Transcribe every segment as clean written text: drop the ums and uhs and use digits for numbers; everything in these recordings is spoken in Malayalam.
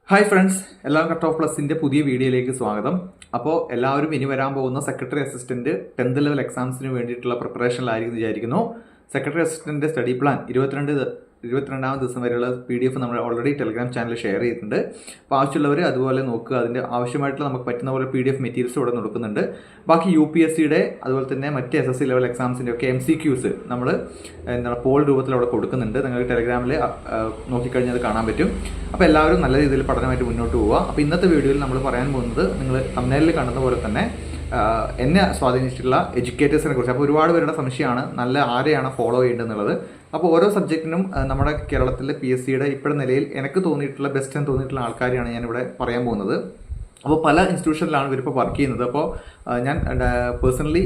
ഹായ് ഫ്രണ്ട്സ്, എല്ലാവരും കട്ട് ഓഫ് പ്ലസിന്റെ പുതിയ വീഡിയോയിലേക്ക് സ്വാഗതം. അപ്പോൾ എല്ലാവരും ഇനി വരാൻ പോകുന്ന സെക്രട്ടറി അസിസ്റ്റന്റ് 10th ലെവൽ എക്സാംസിന് വേണ്ടിയിട്ടുള്ള പ്രിപ്പറേഷനിലായിരിക്കും വിചാരിക്കുന്നു. സെക്രട്ടറി അസിസ്റ്റന്റ് സ്റ്റഡി പ്ലാൻ 22ാം ദിവസം വരെയുള്ള PDF നമ്മൾ ഓൾറെഡി ടെലിഗ്രാം ചാനൽ ഷെയർ ചെയ്തിട്ടുണ്ട്. അപ്പോൾ ആവശ്യമുള്ളവർ അതുപോലെ നോക്കുക. അതിൻ്റെ ആവശ്യമായിട്ടുള്ള നമുക്ക് പറ്റുന്ന പോലെ PDF മെറ്റീരിയൽസ് ഇവിടെ കൊടുക്കുന്നുണ്ട്. ബാക്കി UPSCയുടെ അതുപോലെ തന്നെ മറ്റ് SSC ലെവൽ എക്സാംസിൻ്റെ ഒക്കെ MCQs നമ്മൾ പോൾ രൂപത്തിൽ അവിടെ കൊടുക്കുന്നുണ്ട്. നിങ്ങൾക്ക് ടെലിഗ്രാമിൽ നോക്കിക്കഴിഞ്ഞാൽ അത് കാണാൻ പറ്റും. അപ്പോൾ എല്ലാവരും നല്ല രീതിയിൽ പഠനമായിട്ട് മുന്നോട്ട് പോവുക. അപ്പോൾ ഇന്നത്തെ വീഡിയോയിൽ നമ്മൾ പറയാൻ പോകുന്നത് നിങ്ങൾ തംബ്നെയിലിൽ കാണുന്ന പോലെ തന്നെ എന്നെ സ്വാധീനിച്ചിട്ടുള്ള എഡ്യൂക്കേറ്റേഴ്സിനെ കുറിച്ച്. അപ്പോൾ ഒരുപാട് പേരുടെ സംശയമാണ് നല്ല ആരെയാണ് ഫോളോ ചെയ്യേണ്ടതെന്നുള്ളത്. അപ്പോൾ ഓരോ സബ്ജക്റ്റിനും നമ്മുടെ കേരളത്തിലെ PSCയുടെ ഇപ്പോഴത്തെ നിലയിൽ എനിക്ക് തോന്നിയിട്ടുള്ള ബെസ്റ്റ് എന്ന് തോന്നിയിട്ടുള്ള ആൾക്കാരെയാണ് ഞാനിവിടെ പറയാൻ പോകുന്നത്. അപ്പോൾ പല ഇൻസ്റ്റിറ്റ്യൂഷനിലാണ് ഇവരിപ്പോൾ വർക്ക് ചെയ്യുന്നത്. അപ്പോൾ ഞാൻ പേഴ്സണലി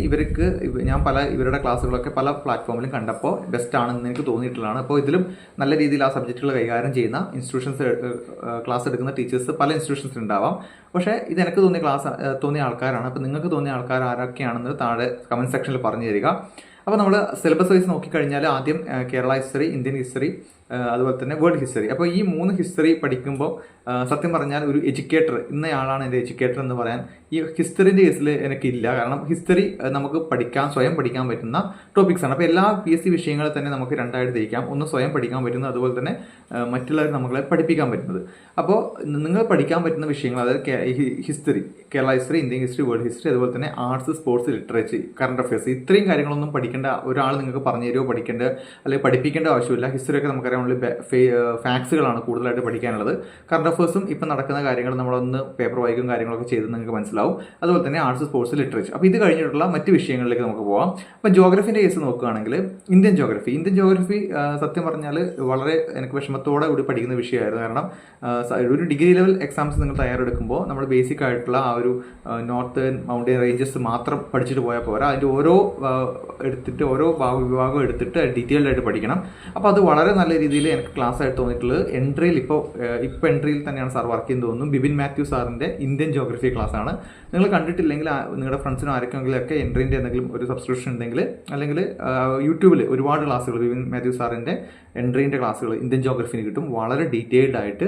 ഞാൻ ഇവരുടെ ക്ലാസ്സുകളൊക്കെ പല പ്ലാറ്റ്ഫോമിലും കണ്ടപ്പോൾ ബെസ്റ്റ് ആണെന്ന് എനിക്ക് തോന്നിയിട്ടുള്ളതാണ്. അപ്പോൾ ഇതിലും നല്ല രീതിയിൽ ആ സബ്ജക്റ്റുകൾ കൈകാര്യം ചെയ്യുന്ന ക്ലാസ് എടുക്കുന്ന ടീച്ചേഴ്സ് പല ഇൻസ്റ്റിറ്റ്യൂഷൻസിൽ ഉണ്ടാവാം. പക്ഷേ ഇത് എനിക്ക് തോന്നിയ ആൾക്കാരാണ്. അപ്പോൾ നിങ്ങൾക്ക് തോന്നിയ ആൾക്കാർ ആരൊക്കെയാണെന്ന് താഴെ കമൻറ്റ് സെക്ഷനിൽ പറഞ്ഞു തരിക. അപ്പോൾ നമ്മൾ സിലബസ് വൈസ് നോക്കിക്കഴിഞ്ഞാൽ ആദ്യം കേരള ഹിസ്റ്ററി, ഇന്ത്യൻ ഹിസ്റ്ററി, അതുപോലെ തന്നെ വേൾഡ് ഹിസ്റ്ററി. അപ്പോൾ ഈ 3 ഹിസ്റ്ററി പഠിക്കുമ്പോൾ സത്യം പറഞ്ഞാൽ ഒരു എഡ്യൂക്കേറ്റർ, ഇന്നയാളാണ് എൻ്റെ എഡ്യൂക്കേറ്റർ എന്ന് പറയാൻ ഈ ഹിസ്റ്ററിൻ്റെ കേസിൽ എനിക്കില്ല. കാരണം ഹിസ്റ്ററി നമുക്ക് സ്വയം പഠിക്കാൻ പറ്റുന്ന ടോപ്പിക്സാണ്. അപ്പോൾ എല്ലാ PSC വിഷയങ്ങളെ തന്നെ നമുക്ക് രണ്ടായിട്ട് തിരിക്കാം. ഒന്ന് സ്വയം പഠിക്കാൻ പറ്റുന്നത്, അതുപോലെ തന്നെ മറ്റുള്ളവർ നമ്മളെ പഠിപ്പിക്കാൻ പറ്റുന്നത്. അപ്പോൾ നിങ്ങൾ പഠിക്കാൻ പറ്റുന്ന വിഷയങ്ങൾ, അതായത് history, Kerala history, Indian history, world history, അതുപോലെ തന്നെ arts, sports, literature, current affairs, ഇത്രയും കാര്യങ്ങളൊന്നും പഠിക്കേണ്ട ഒരാൾ നിങ്ങൾക്ക് പറഞ്ഞു തരുമോ അല്ലെങ്കിൽ പഠിപ്പിക്കേണ്ട ആവശ്യമില്ല. ഹിസ്റ്ററിയൊക്കെ നമുക്കറിയാം, ഫാക്ട്സുകളാണ് കൂടുതലായിട്ട് പഠിക്കാനുള്ളത്. കറണ്ട് അഫയേഴ്സും ഇപ്പം നടക്കുന്ന കാര്യങ്ങൾ നമ്മളൊന്ന് പേപ്പർ വായിക്കും കാര്യങ്ങളൊക്കെ ചെയ്ത് നിങ്ങൾക്ക് മനസ്സിലാവും. അതുപോലെ തന്നെ ആർട്സ്, സ്പോർട്സ്, ലിറ്ററേച്ചർ. അപ്പോൾ ഇത് കഴിഞ്ഞിട്ടുള്ള മറ്റ് വിഷയങ്ങളിലേക്ക് നമുക്ക് പോകാം. അപ്പോൾ ജോഗ്രഫിൻ്റെ കേസ് നോക്കുകയാണെങ്കിൽ ഇന്ത്യൻ ജോഗ്രഫി സത്യം പറഞ്ഞാൽ വളരെ എനിക്ക് വിഷമത്തോടെ കൂടി പഠിക്കുന്ന വിഷയമായിരുന്നു. കാരണം ഒരു ഡിഗ്രി ലെവൽ എക്സാംസ് നിങ്ങൾ തയ്യാറെടുക്കുമ്പോൾ നമ്മൾ ബേസിക് ആയിട്ടുള്ള ആ ഒരു നോർത്തേൺ മൗണ്ടൻ റേഞ്ചസ് മാത്രം പഠിച്ചിട്ട് പോയാൽ പോരാ. അതിൻ്റെ ഓരോ വിഭാഗം എടുത്തിട്ട് ഡീറ്റെയിൽഡ് ആയിട്ട് പഠിക്കണം. അപ്പോൾ അത് വളരെ നല്ല രീതിയിൽ എനിക്ക് ക്ലാസ് ആയിട്ട് തോന്നിയിട്ടുള്ളത് എൻട്രിയിൽ ഇപ്പോൾ എൻട്രിയിൽ തന്നെയാണ് സാർ വർക്ക് ചെയ്യുന്നത് തോന്നുന്നു. ബിബിൻ മാത്യു സാറിൻ്റെ ഇന്ത്യൻ ജോഗ്രഫി ക്ലാസ് ആണ്. നിങ്ങൾ കണ്ടിട്ടില്ലെങ്കിൽ നിങ്ങളുടെ ഫ്രണ്ട്സിനും ആരെങ്കിലും ഒക്കെ എൻട്രീൻ്റെ എന്തെങ്കിലും ഒരു സബ്സ്ക്രിപ്ഷൻ ഉണ്ടെങ്കിൽ, അല്ലെങ്കിൽ യൂട്യൂബിൽ ഒരുപാട് ക്ലാസ്സുകൾ ബിബിൻ മാത്യു സാറിൻ്റെ എൻട്രീൻ്റെ ക്ലാസ്സുകൾ ഇന്ത്യൻ ജോഗ്രഫിന് കിട്ടും. വളരെ ഡീറ്റെയിൽഡ് ആയിട്ട്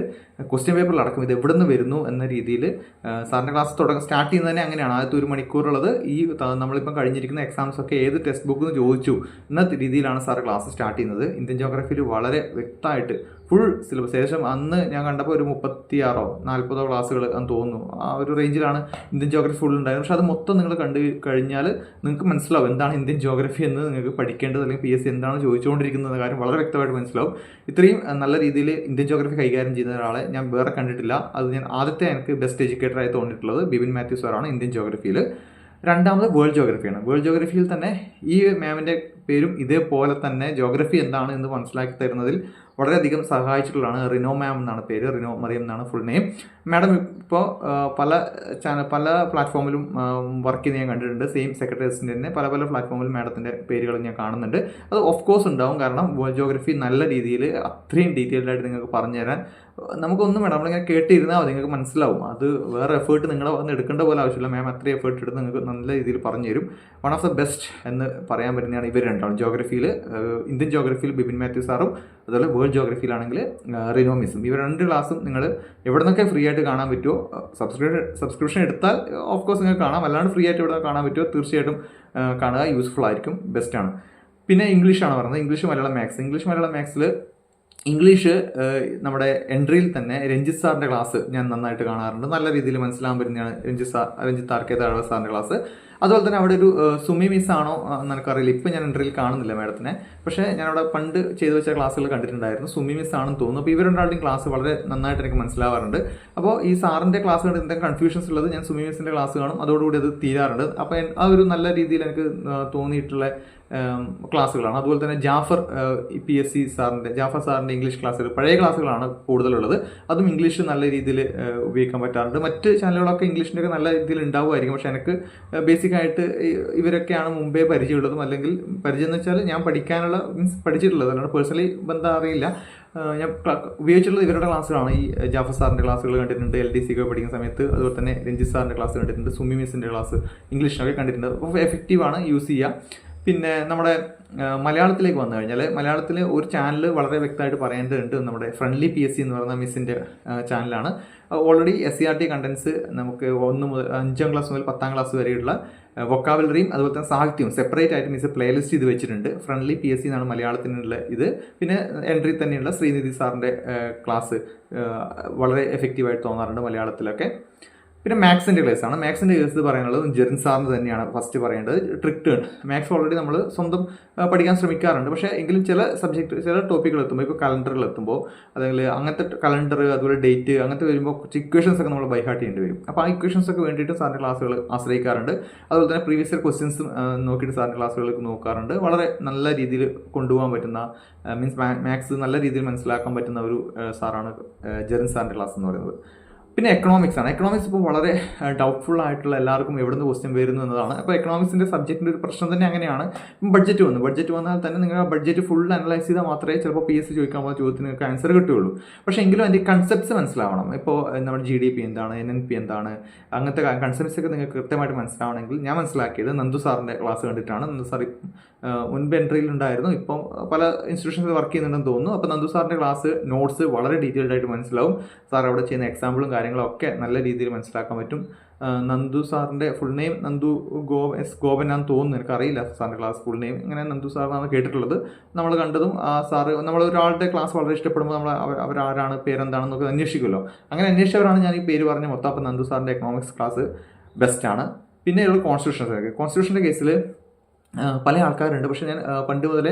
ക്വസ്റ്റ്യൻ പേപ്പറിൽ അടക്കം ഇത് എവിടെ നിന്ന് വരുന്നു എന്ന രീതിയിൽ സാറിൻ്റെ ക്ലാസ് സ്റ്റാർട്ട് ചെയ്യുന്നത് തന്നെ അങ്ങനെയാണ്. ആദ്യത്തെ 1 മണിക്കൂറുള്ളത് ഈ നമ്മളിപ്പം കഴിഞ്ഞിരിക്കുന്ന എക്സാംസ് ഒക്കെ ഏത് ടെക്സ്റ്റ് ബുക്ക് എന്ന് ചോദിച്ചു എന്ന രീതിയിലാണ് സാർ ക്ലാസ് സ്റ്റാർട്ട് ചെയ്യുന്നത്. ഇന്ത്യൻ ജോഗ്രഫിയിൽ വളരെ വ്യക്തമായിട്ട് ഫുൾ സിലബസ്, ശേഷം അന്ന് ഞാൻ കണ്ടപ്പോൾ ഒരു 36 40 ക്ലാസ്സുകൾ എന്ന് തോന്നുന്നു, ആ ഒരു റേഞ്ചിലാണ് ഇന്ത്യൻ ജോഗ്രഫി ഫുൾ ഉണ്ടായിരുന്നത്. പക്ഷേ അത് മൊത്തം നിങ്ങൾ കണ്ടു കഴിഞ്ഞാൽ നിങ്ങൾക്ക് മനസ്സിലാവും എന്താണ് ഇന്ത്യൻ ജോഗ്രഫി എന്ന്, നിങ്ങൾക്ക് പഠിക്കേണ്ടത് അല്ലെങ്കിൽ PSC എന്താണ് ചോദിച്ചുകൊണ്ടിരിക്കുന്ന കാര്യം വളരെ വ്യക്തമായിട്ട് മനസ്സിലാവും. ഇത്രയും നല്ല രീതിയിൽ ഇന്ത്യൻ ജോഗ്രഫി കൈകാര്യം ചെയ്യുന്ന ഒരാളെ ഞാൻ വേറെ കണ്ടിട്ടില്ല. അത് ഞാൻ ആദ്യത്തെ എനിക്ക് ബെസ്റ്റ് എഡ്യൂക്കേറ്ററായി തോന്നിയിട്ടുള്ളത് ബിബിൻ മാത്യു സാറാണ് ഇന്ത്യൻ ജോഗ്രഫിയിൽ. രണ്ടാമത് വേൾഡ് ജോഗ്രഫിയാണ്. വേൾഡ് ജോഗ്രഫിയിൽ തന്നെ ഈ മാമിൻ്റെ പേരും ഇതേപോലെ തന്നെ ജോഗ്രഫി എന്താണ് എന്ന് മനസ്സിലാക്കി തരുന്നതിൽ വളരെയധികം സഹായിച്ചിട്ടുള്ളതാണ്. റിനോ മാം എന്നാണ് പേര്, റിനോ മറിയം എന്നാണ് ഫുൾ നെയിം. മാഡം ഇപ്പോൾ പല പ്ലാറ്റ്ഫോമിലും വർക്ക് ചെയ്യുന്ന ഞാൻ കണ്ടിട്ടുണ്ട്. സെയിം സെക്രട്ടേഴ്സിൻ്റെ തന്നെ പല പ്ലാറ്റ്ഫോമിലും മാഡത്തിൻ്റെ പേരുകൾ ഞാൻ കാണുന്നുണ്ട്. അത് ഓഫ് കോഴ്സ് ഉണ്ടാവും. കാരണം വേൾഡ് ജോഗ്രഫി നല്ല രീതിയിൽ അത്രയും ഡീറ്റെയിൽഡ് ആയിട്ട് നിങ്ങൾക്ക് പറഞ്ഞുതരാൻ നമുക്കൊന്നും വേണം, നമ്മളിങ്ങനെ കേട്ടിരുന്നാൽ മതി, നിങ്ങൾക്ക് മനസ്സിലാവും. അത് വേറെ എഫേർട്ട് നിങ്ങളെ വന്ന് എടുക്കേണ്ട പോലെ ആവശ്യമില്ല. മാം അത്രയും എഫേർട്ട് എടുത്ത് നിങ്ങൾക്ക് നല്ല രീതിയിൽ പറഞ്ഞു തരും. വൺ ഓഫ് ദ ബെസ്റ്റ് എന്ന് പറയാൻ പറ്റുന്നതാണ് ഇവർ രണ്ടാളും. ജോഗ്രഫിയിൽ ഇന്ത്യൻ ജോഗ്രഫിയിൽ ബിബിൻ മാത്യു സാറും, അതുപോലെ വേൾഡ് ജോഗ്രഫിയിലാണെങ്കിൽ റിനോ മിസ്സും. ഇവർ 2 ക്ലാസ്സും നിങ്ങൾ എവിടെ നിന്നൊക്കെ ഫ്രീ ആയിട്ട് കാണാൻ പറ്റുമോ, സബ്സ്ക്രിപ്ഷൻ എടുത്താൽ ഓഫ് കോഴ്സ് നിങ്ങൾക്ക് കാണാം. അല്ലാണ്ട് ഫ്രീ ആയിട്ട് എവിടെ കാണാൻ പറ്റുമോ തീർച്ചയായിട്ടും കാണുക, യൂസ്ഫുൾ ആയിരിക്കും, ബെസ്റ്റാണ്. പിന്നെ ഇംഗ്ലീഷാണ് പറഞ്ഞത്. ഇംഗ്ലീഷ് മലയാളം മാത്സിൽ ഇംഗ്ലീഷ് നമ്മുടെ എൻട്രിയിൽ തന്നെ രഞ്ജിത്ത് സാറിൻ്റെ ക്ലാസ് ഞാൻ നന്നായിട്ട് കാണാറുണ്ട്. നല്ല രീതിയിൽ മനസ്സിലാകാൻ പറ്റുന്നതാണ് രഞ്ജിത്ത് ആർക്കേതാഴ് സാറിൻ്റെ ക്ലാസ്. അതുപോലെ തന്നെ അവിടെ ഒരു സുമി മിസ്സാണോ എന്ന് എനിക്കറിയില്ല, ഇപ്പം ഞാൻ എൻട്രിയിൽ കാണുന്നില്ല മാഡത്തിനെ. പക്ഷേ ഞാനവിടെ പണ്ട് ചെയ്തു വെച്ച ക്ലാസ്സുകൾ കണ്ടിട്ടുണ്ടായിരുന്നു. സുമി മിസ് ആണെന്ന് തോന്നുന്നു. അപ്പോൾ ഇവർ രണ്ടാളുടെയും ക്ലാസ് വളരെ നന്നായിട്ട് എനിക്ക് മനസ്സിലാവാറുണ്ട്. അപ്പോൾ ഈ സാറിൻ്റെ ക്ലാസ് കണ്ട് എന്തെങ്കിലും കൺഫ്യൂഷൻസ് ഉള്ളത് ഞാൻ സുമി മിസ്സിൻ്റെ ക്ലാസ് കാണും, അതോടുകൂടി അത് തീരാറുണ്ട്. അപ്പോൾ ആ ഒരു നല്ല രീതിയിൽ എനിക്ക് തോന്നിയിട്ടുള്ള ക്ലാസ്സുകളാണ്. അതുപോലെ തന്നെ ജാഫർ സാറിൻ്റെ ഇംഗ്ലീഷ് ക്ലാസ്സുകൾ, പഴയ ക്ലാസ്സുകളാണ് കൂടുതലുള്ളത്. അതും ഇംഗ്ലീഷ് നല്ല രീതിയിൽ ഉപയോഗിക്കാൻ പറ്റാറുണ്ട്. മറ്റ് ചാനലുകളൊക്കെ ഇംഗ്ലീഷിൻ്റെ ഒക്കെ നല്ല രീതിയിൽ ഉണ്ടാവുമായിരിക്കും. പക്ഷേ എനിക്ക് ബേസിക്കായിട്ട് ഇവരൊക്കെയാണ് മുമ്പേ പരിചയമുള്ളതും, അല്ലെങ്കിൽ പരിചയം എന്ന് വെച്ചാൽ ഞാൻ പഠിച്ചിട്ടുള്ളത്, അല്ലാണ്ട് പേഴ്സണലി ബന്ധം അറിയില്ല. ഞാൻ ഉപയോഗിച്ചിട്ടുള്ളത് ഇവരുടെ ക്ലാസ്സുകളാണ്. ഈ ജാഫർ സാറിൻ്റെ ക്ലാസ്സുകൾ കണ്ടിട്ടുണ്ട് LDC ഒക്കെ പഠിക്കുന്ന സമയത്ത്. അതുപോലെ തന്നെ രഞ്ജിത്ത് സാറിൻ്റെ ക്ലാസ് കണ്ടിട്ടുണ്ട്, സുമി മിസ്സിൻ്റെ ക്ലാസ് ഇംഗ്ലീഷിനൊക്കെ കണ്ടിട്ടുണ്ട്. അപ്പോൾ എഫക്റ്റീവാണ്, യൂസ് ചെയ്യുക. പിന്നെ നമ്മുടെ മലയാളത്തിലേക്ക് വന്നു കഴിഞ്ഞാൽ മലയാളത്തിൽ ഒരു ചാനൽ വളരെ വ്യക്തമായിട്ട് പറയേണ്ടതുണ്ട്. നമ്മുടെ ഫ്രണ്ട്ലി PSC എന്ന് പറയുന്ന മിസ്സിൻ്റെ ചാനലാണ്. ഓൾറെഡി SCRT കണ്ടൻസ് നമുക്ക് 1 മുതൽ 5ാം ക്ലാസ് മുതൽ 10ാം ക്ലാസ് വരെയുള്ള വൊക്കാബുലറിയും അതുപോലെ തന്നെ സാഹിത്യവും സെപ്പറേറ്റ് ആയിട്ട് മിസ് പ്ലേലിസ്റ്റ് ചെയ്ത് വെച്ചിട്ടുണ്ട്. ഫ്രണ്ട്ലി PSC എന്നാണ് മലയാളത്തിനുള്ള ഇത്. പിന്നെ എൻട്രി തന്നെയുള്ള ശ്രീനിധി സാറിൻ്റെ ക്ലാസ് വളരെ എഫക്റ്റീവായിട്ട് തോന്നാറുണ്ട് മലയാളത്തിലൊക്കെ. പിന്നെ മാത്സിൻ്റെ ക്ലാസ്സാണ്. മാത്സിൻ്റെ കേസ് പറയാനുള്ളത് ജെറിൻ സാറിന് തന്നെയാണ് ഫസ്റ്റ് പറയേണ്ടത്. ട്രിക്ക് ടേൺ മാത്സ് ഓൾറെഡി നമ്മൾ സ്വന്തം പഠിക്കാൻ ശ്രമിക്കാറുണ്ട്. പക്ഷേ എങ്കിലും ചില ടോപ്പിക്കുകൾ എത്തുമ്പോൾ, ഇപ്പോൾ കലണ്ടറുകൾ എത്തുമ്പോൾ, അല്ലെങ്കിൽ അങ്ങനത്തെ കലണ്ടർ അതുപോലെ ഡേറ്റ് അങ്ങനത്തെ വരുമ്പോൾ ഇക്വേഷൻസ് ഒക്കെ നമ്മൾ ബൈ ഹാർട്ട് ചെയ്യേണ്ടി വരും. അപ്പോൾ ആ ഇക്വേഷൻസ് ഒക്കെ വേണ്ടിയിട്ട് സാറിൻ്റെ ക്ലാസ്സുകൾ ആശ്രയിക്കാറുണ്ട്. അതുപോലെ തന്നെ പ്രീവിയസ് ഇയർ ക്വസ്റ്റ്യൻസ് നോക്കിയിട്ട് സാറിൻ്റെ ക്ലാസ്സുകളിലേക്ക് നോക്കാറുണ്ട്. വളരെ നല്ല രീതിയിൽ കൊണ്ടുപോകാൻ പറ്റുന്ന മീൻസ് മാത്സ് നല്ല രീതിയിൽ മനസ്സിലാക്കാൻ പറ്റുന്ന ഒരു സാറാണ് ജെറിൻ സാറിൻ്റെ ക്ലാസ് എന്ന് പറയുന്നത്. പിന്നെ എക്കണോമിക്സ് ആണ്. എക്കണോമിക്സ് ഇപ്പോൾ വളരെ ഡൗട്ട്ഫുൾ ആയിട്ടുള്ള എല്ലാവർക്കും എവിടെ നിന്ന് ക്വസ്റ്റ്യൻ വരുന്നു എന്നതാണ്. അപ്പോൾ എക്കണോമിക്സിൻ്റെ സബ്ജക്റ്റിൻ്റെ ഒരു പ്രശ്നം തന്നെ അങ്ങനെയാണ്. ബഡ്ജറ്റ് വന്നാൽ തന്നെ നിങ്ങൾ ആ ബഡ്ജറ്റ് ഫുൾ അനലൈസ് ചെയ്താൽ മാത്രമേ ചിലപ്പോൾ PSC ചോദിക്കാൻ പോകുന്ന ചോദ്യത്തിന് നിങ്ങൾക്ക് ആൻസർ കിട്ടുകയുള്ളൂ. പക്ഷേ എങ്കിലും അതിൻ്റെ കൺസെപ്റ്റ്സ് മനസ്സിലാവണം. ഇപ്പോൾ നമ്മുടെ GDP എന്താണ്, NNP എന്താണ്, അങ്ങനത്തെ കൺസെപ്റ്റ്സ് ഒക്കെ നിങ്ങൾക്ക് കൃത്യമായിട്ട് മനസ്സിലാവണമെങ്കിൽ ഞാൻ മനസ്സിലാക്കിയത് നന്ദു സാറിൻ്റെ ക്ലാസ് കണ്ടിട്ടാണ്. നന്ദു സാർ മുൻപ് എൻട്രിയിൽ ഉണ്ടായിരുന്നു, ഇപ്പം പല ഇൻസ്റ്റിറ്റ്യൂഷൻസ് വർക്ക് ചെയ്യുന്നുണ്ടെന്ന് തോന്നുന്നു. അപ്പോൾ നന്ദു സാറിൻ്റെ ക്ലാസ് നോട്ട്സ് വളരെ ഡീറ്റെയിൽഡ് ആയിട്ട് മനസ്സിലാവും. സാർ അവിടെ ചെയ്യുന്ന എക്സാമ്പിളും കാര്യങ്ങളൊക്കെ നല്ല രീതിയിൽ മനസ്സിലാക്കാൻ പറ്റും. നന്ദു സാറിൻ്റെ ഫുൾ നെയിം നന്ദു ഗോപൻ ആണെന്ന് തോന്നുന്നു, എനിക്കറിയില്ല സാറിൻ്റെ ക്ലാസ് ഫുൾ നെയിം. ഇങ്ങനെ നന്ദു സാറിനാണ് കേട്ടിട്ടുള്ളത്. നമ്മൾ കണ്ടതും ആ സാറ് നമ്മൾ ഒരാളുടെ ക്ലാസ് വളരെ ഇഷ്ടപ്പെടുമ്പോൾ നമ്മൾ അവരാരാണ്, പേരെന്താണെന്നൊക്കെ അന്വേഷിക്കുമല്ലോ. അങ്ങനെ അന്വേഷിച്ചവരാണ് ഞാൻ ഈ പേര് പറഞ്ഞ മൊത്തം. അപ്പോൾ നന്ദു സാറിൻ്റെ എക്കണോമിക്സ് ക്ലാസ് ബെസ്റ്റാണ്. പിന്നെ ഉള്ള കോൺസ്റ്റിറ്റ്യൂഷൻ്റെ കേസിൽ പല ആൾക്കാരുണ്ട്. പക്ഷേ ഞാൻ പണ്ട് മുതലേ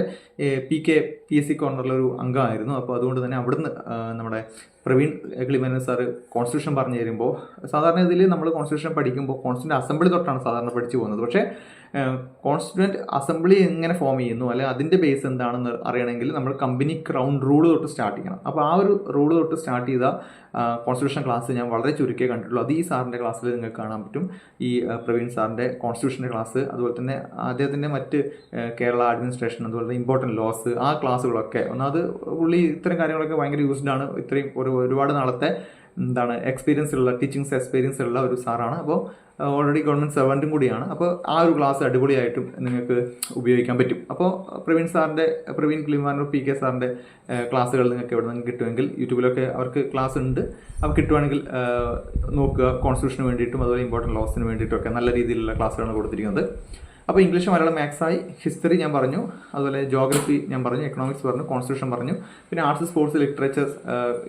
PSC കോർണറിലൊരു അംഗമായിരുന്നു. അപ്പോൾ അതുകൊണ്ട് തന്നെ അവിടുന്ന് നമ്മുടെ പ്രവീൺ കിളിമേനോൻ സാറ് കോൺസ്റ്റിറ്റ്യൂഷൻ പറഞ്ഞു തരുമ്പോൾ, സാധാരണ ഇതിൽ നമ്മൾ കോൺസ്റ്റിറ്റ്യൂഷൻ പഠിക്കുമ്പോൾ കോൺസ്റ്റിറ്റ്യൂൻ്റ് അസംബ്ലി തൊട്ടാണ് സാധാരണ പഠിച്ചു പോകുന്നത്. പക്ഷേ കോൺസ്റ്റിറ്റ്യൂൻ്റ് അസംബ്ലി എങ്ങനെ ഫോം ചെയ്യുന്നു, അല്ലെങ്കിൽ അതിൻ്റെ ബേസ് എന്താണെന്ന് അറിയണമെങ്കിൽ നമ്മൾ കമ്പനി ക്രൗൺ റൂൾ തൊട്ട് സ്റ്റാർട്ട് ചെയ്യണം. അപ്പോൾ ആ ഒരു റൂൾ തൊട്ട് സ്റ്റാർട്ട് ചെയ്ത കോൺസ്റ്റിറ്റ്യൂഷൻ ക്ലാസ് ഞാൻ വളരെ ചുരുക്കേ കണ്ടിട്ടുള്ളൂ. അത് ഈ സാറിൻ്റെ ക്ലാസ്സിൽ നിങ്ങൾക്ക് കാണാൻ പറ്റും. ഈ പ്രവീൺ സാറിൻ്റെ കോൺസ്റ്റിറ്റ്യൂഷൻ്റെ ക്ലാസ്, അതുപോലെ തന്നെ അദ്ദേഹത്തിൻ്റെ മറ്റ് കേരള അഡ്മിനിസ്ട്രേഷൻ, അതുപോലെ തന്നെ ഇമ്പോർട്ടൻറ്റ് ലോസ്, ആ ക്ലാസ്സുകളൊക്കെ ഒന്നാമത് പുള്ളി ഇത്തരം കാര്യങ്ങളൊക്കെ ഭയങ്കര യൂസ്ഡ് ആണ്. ഇത്രയും ഒരുപാട് നാളത്തെ ടീച്ചിങ്സ് എക്സ്പീരിയൻസ് ഉള്ള ഒരു സാറാണ്. അപ്പോൾ ഓൾറെഡി ഗവൺമെൻറ് സെർവൻറ്റും കൂടിയാണ്. അപ്പോൾ ആ ഒരു ക്ലാസ് അടിപൊളിയായിട്ടും നിങ്ങൾക്ക് ഉപയോഗിക്കാൻ പറ്റും. അപ്പോൾ പ്രവീൺ കിളിമാനൂർ PK സാറിൻ്റെ ക്ലാസ്സുകൾ നിങ്ങൾക്ക് എവിടെ നിന്ന് കിട്ടുമെങ്കിൽ യൂട്യൂബിലൊക്കെ അവർക്ക് ക്ലാസ് ഉണ്ട്. അപ്പോൾ കിട്ടുവാണെങ്കിൽ നോക്കുക. കോൺസ്റ്റിറ്റ്യൂഷന് വേണ്ടിയിട്ടും അതുപോലെ ഇമ്പോർട്ടൻറ്റ് ലോസിന് വേണ്ടിയിട്ടുമൊക്കെ നല്ല രീതിയിലുള്ള ക്ലാസ്സുകളാണ് കൊടുത്തിരിക്കുന്നത്. അപ്പോൾ ഇംഗ്ലീഷ്, മലയാളം, മാത്സായി, ഹിസ്റ്ററി ഞാൻ പറഞ്ഞു, അതുപോലെ ജോഗ്രഫി ഞാൻ പറഞ്ഞു, എക്കണോമിക്സ് പറഞ്ഞു, കോൺസ്റ്റിറ്റ്യൂഷൻ പറഞ്ഞു, പിന്നെ ആർട്സ്, സ്പോർട്സ്, ലിറ്ററേച്ചർ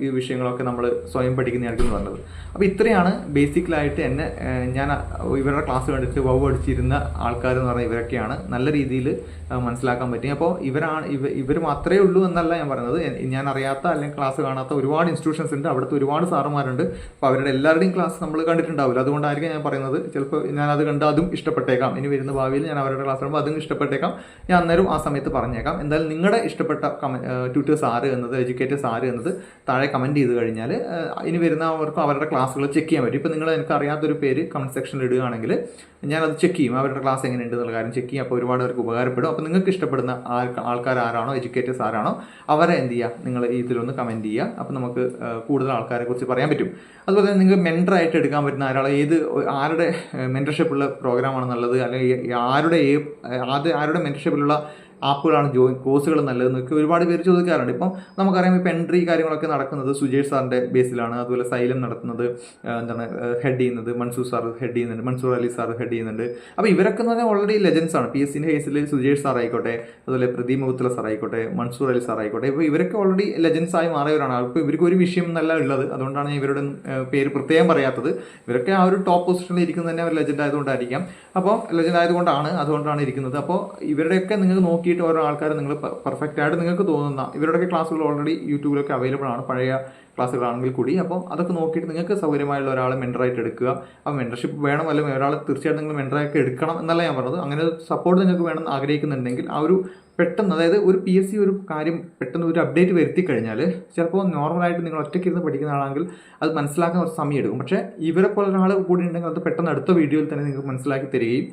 ഈ വിഷയങ്ങളൊക്കെ നമ്മൾ സ്വയം പഠിക്കുന്നതായിരിക്കും പറഞ്ഞത്. അപ്പോൾ ഇത്രയാണ് ബേസിക്കലായിട്ട് ഞാൻ ഇവരുടെ ക്ലാസ് കണ്ടിട്ട് അടിച്ചിരുന്ന ആൾക്കാരെന്ന് പറഞ്ഞാൽ ഇവരൊക്കെയാണ്. നല്ല രീതിയിൽ മനസ്സിലാക്കാൻ പറ്റും. അപ്പോൾ ഇവർ മാത്രമേ ഉള്ളൂ എന്നല്ല ഞാൻ പറയുന്നത്. ഞാൻ അറിയാത്ത അല്ലെങ്കിൽ ക്ലാസ് കാണാത്ത ഒരുപാട് ഇൻസ്റ്റിറ്റ്യൂഷൻസ് ഉണ്ട്, അവിടുത്തെ ഒരുപാട് സാറുമാരുണ്ട്. അപ്പോൾ അവരുടെ എല്ലാവരുടെയും ക്ലാസ് നമ്മൾ കണ്ടിട്ടുണ്ടാവില്ല. അതുകൊണ്ടായിരിക്കും ഞാൻ പറയുന്നത്. ചിലപ്പോൾ ഞാനത് കണ്ട് അതും ഇഷ്ടപ്പെട്ടേക്കാം. ഇനി വരുന്ന ഭാവിയിൽ ഞാൻ അവരുടെ ക്ലാസ് കാണുമ്പോൾ അതും ഇഷ്ടപ്പെട്ടേക്കാം. ഞാൻ അന്നേരം ആ സമയത്ത് പറഞ്ഞേക്കാം. എന്തായാലും നിങ്ങളുടെ ഇഷ്ടപ്പെട്ട ട്യൂട്ടേഴ്സ് ആര് എന്നത്, എഡ്യൂക്കേറ്റേഴ്സ് ആര് എന്നത് താഴെ കമൻറ്റ് ചെയ്ത് കഴിഞ്ഞാൽ ഇനി വരുന്നവർക്കും അവരുടെ ക്ലാസ്സുകൾ ചെക്ക് ചെയ്യാൻ പറ്റും. ഇപ്പോൾ നിങ്ങൾ എനിക്ക് അറിയാത്തൊരു പേര് കമൻറ്റ് സെക്ഷനിൽ ഇടുകയാണെങ്കിൽ ഞാനത് ചെക്ക് ചെയ്യും, അവരുടെ ക്ലാസ് എങ്ങനെയുണ്ട് എന്നുള്ള കാര്യം ചെക്ക് ചെയ്യും. അപ്പോൾ ഒരുപാട് പേർക്ക് ഉപകാരപ്പെടും. അപ്പോൾ നിങ്ങൾക്ക് ഇഷ്ടപ്പെടുന്ന ആൾക്കാർ ആരാണോ, എഡ്യൂക്കേറ്റേഴ്സ് ആരാണോ, അവരെ എന്ത് ചെയ്യുക, നിങ്ങൾ ഇതിലൊന്ന് കമൻറ്റ് ചെയ്യുക. അപ്പോൾ നമുക്ക് കൂടുതൽ ആൾക്കാരെ കുറിച്ച് പറയാൻ പറ്റും. അതുപോലെ തന്നെ നിങ്ങൾക്ക് മെൻറ്ററായിട്ട് എടുക്കാൻ പറ്റുന്ന ആരുടെ മെൻറ്റർഷിപ്പുള്ള പ്രോഗ്രാമാണെന്നുള്ളത്, അല്ലെങ്കിൽ ആരുടെ മെൻറ്റർഷിപ്പിലുള്ള ആപ്പുകളാണ് കോഴ്സുകൾ നല്ലതെന്നൊക്കെ ഒരുപാട് പേര് ചോദിക്കാറുണ്ട്. ഇപ്പം നമുക്കറിയാം ഇപ്പോൾ എൻട്രി കാര്യങ്ങളൊക്കെ നടക്കുന്നത് സുജേഷ് സാറിൻ്റെ ബേസിലാണ്. അതുപോലെ സൈലം നടത്തുന്നത് ഹെഡ് ചെയ്യുന്നത് മൻസൂർ സാർ ഹെഡ് ചെയ്യുന്നുണ്ട്, മൻസൂർ അലി സാർ ഹെഡ് ചെയ്യുന്നുണ്ട്. അപ്പോൾ ഇവരൊക്കെ എന്ന് പറഞ്ഞാൽ ഓൾറെഡി ലെജൻസ് ആണ്. PSCൻ്റെ കേസിൽ സുജേഷ് സാർ ആയിക്കോട്ടെ, അതുപോലെ പ്രദീപ് മുത്തല സാർ ആയിക്കോട്ടെ, മൻസൂർ അലി സാർ ആയിക്കോട്ടെ, ഇപ്പോൾ ഇവരൊക്കെ ഓൾറെഡി ലെജൻസ് ആയി മാറിയവരാണ്. അപ്പോൾ ഇവർക്ക് ഒരു വിഷയം എന്നല്ല ഉള്ളത്. അതുകൊണ്ടാണ് ഞാൻ ഇവരുടെ പേര് പ്രത്യേകം പറയാത്തത്. ഇവരൊക്കെ ആ ഒരു ടോപ്പ് പൊസിഷനിൽ ഇരിക്കുന്നത് തന്നെ അവർ ലെജൻഡ് ആയതുകൊണ്ടായിരിക്കാം. അപ്പോൾ ലെജൻഡ് അതുകൊണ്ടാണ് ഇരിക്കുന്നത്. അപ്പോൾ ഇവരുടെയൊക്കെ നിങ്ങൾക്ക് നോക്കിയിട്ട് ഓരോ ആൾക്കാരെ നിങ്ങൾ പെർഫെക്റ്റ് ആയിട്ട് നിങ്ങൾക്ക് തോന്നുന്ന ഇവരുടെയൊക്കെ ക്ലാസ്സുകൾ ഓൾറെഡി യൂട്യൂബിലൊക്കെ അവൈലബിൾ ആണ്, പഴയ ക്ലാസ്സുകളാണെങ്കിൽ കൂടി. അപ്പോൾ അതൊക്കെ നോക്കിയിട്ട് നിങ്ങൾക്ക് സൗകര്യമായുള്ള ഒരാളെ മെൻറ്ററായിട്ട് എടുക്കുക. അപ്പോൾ മെൻറ്റർഷിപ്പ് വേണം, അല്ലെങ്കിൽ ഒരാളെ തീർച്ചയായിട്ടും നിങ്ങൾ മെൻറ്ററായിട്ട് എടുക്കണം എന്നല്ല ഞാൻ പറഞ്ഞത്. അങ്ങനെ ഒരു സപ്പോർട്ട് നിങ്ങൾക്ക് വേണം ആഗ്രഹിക്കുന്നുണ്ടെങ്കിൽ ആ ഒരു പെട്ടെന്ന്, അതായത് ഒരു PSC ഒരു കാര്യം പെട്ടെന്ന് ഒരു അപ്ഡേറ്റ് വരുത്തി കഴിഞ്ഞാൽ ചിലപ്പോൾ നോർമലായിട്ട് നിങ്ങൾ ഒറ്റയ്ക്ക് ഇരുന്ന് പഠിക്കുന്ന ആളാണെങ്കിൽ അത് മനസ്സിലാക്കാൻ കുറച്ച് സമയം എടുക്കും. പക്ഷേ ഇവരെ പോലെ ഒരാൾ കൂടി ഉണ്ടെങ്കിൽ അത് പെട്ടെന്ന് അടുത്ത വീഡിയോയിൽ തന്നെ നിങ്ങൾക്ക് മനസ്സിലാക്കി തരികയും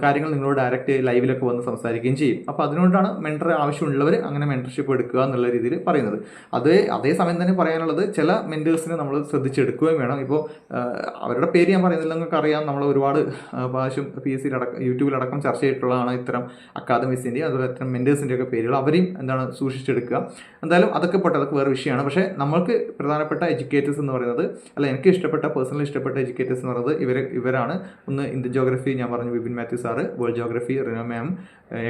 കാര്യങ്ങൾ നിങ്ങളോട് ഡയറക്റ്റ് ലൈവിലൊക്കെ വന്ന് സംസാരിക്കുകയും ചെയ്യും. അപ്പോൾ അതിനോടാണ് മെൻറ്റർ ആവശ്യമുള്ളവർ അങ്ങനെ മെൻറ്റർഷിപ്പ് എടുക്കുക എന്നുള്ള രീതിയിൽ പറയുന്നത്. അതേ സമയം തന്നെ പറയാനുള്ളത്, പറയുന്നത് ചില മെൻറ്റേഴ്സിനെ നമ്മൾ ശ്രദ്ധിച്ചെടുക്കുകയും വേണം. ഇപ്പോൾ അവരുടെ പേര് ഞാൻ പറയുന്നില്ല, നിങ്ങൾക്ക് അറിയാം, നമ്മൾ ഒരുപാട് പ്രാവശ്യം PSC യൂട്യൂബിലടക്കം ചർച്ച ചെയ്തിട്ടുള്ളതാണ് ഇത്തരം അക്കാദമീസിൻ്റെയും അതുപോലെ ഇത്തരം മെൻറ്റേഴ്സിൻ്റെയൊക്കെ പേരുകൾ. അവരെയും സൂക്ഷിച്ചെടുക്കുക. എന്തായാലും അതൊക്കെ വേറെ വിഷയമാണ്. പക്ഷേ നമ്മൾക്ക് പ്രധാനപ്പെട്ട എഡ്യൂക്കേറ്റേഴ്സ് എന്ന് പറയുന്നത്, അല്ല എനിക്ക് പേഴ്സണലി ഇഷ്ടപ്പെട്ട എഡ്യൂക്കേറ്റേഴ്സ് എന്ന് പറയുന്നത് ഇവരാണ്. ഒന്ന് ഇന്ത്യൻ ജോഗ്രഫി ഞാൻ പറഞ്ഞു Bipin Mathew sir, world geography Rino ma'am,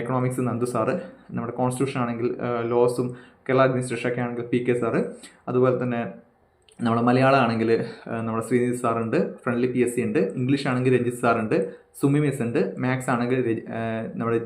economics Nandu sir, നമ്മുടെ കോൺസ്റ്റിറ്റ്യൂഷൻ ആണെങ്കിൽ ലോസും കേരള അഡ്മിനിസ്ട്രേഷൻ ഒക്കെ ആണെങ്കിൽ PK സാറ്, അതുപോലെ തന്നെ നമ്മുടെ മലയാളം ആണെങ്കിൽ നമ്മുടെ ശ്രീനിധി സാറുണ്ട്, ഫ്രണ്ട്ലി PSC ഉണ്ട്, ഇംഗ്ലീഷ് ആണെങ്കിൽ രഞ്ജിത്ത് സാറുണ്ട്, സുമി മിസ് ഉണ്ട്, മാത്സ് ആണെങ്കിൽ നമ്മുടെ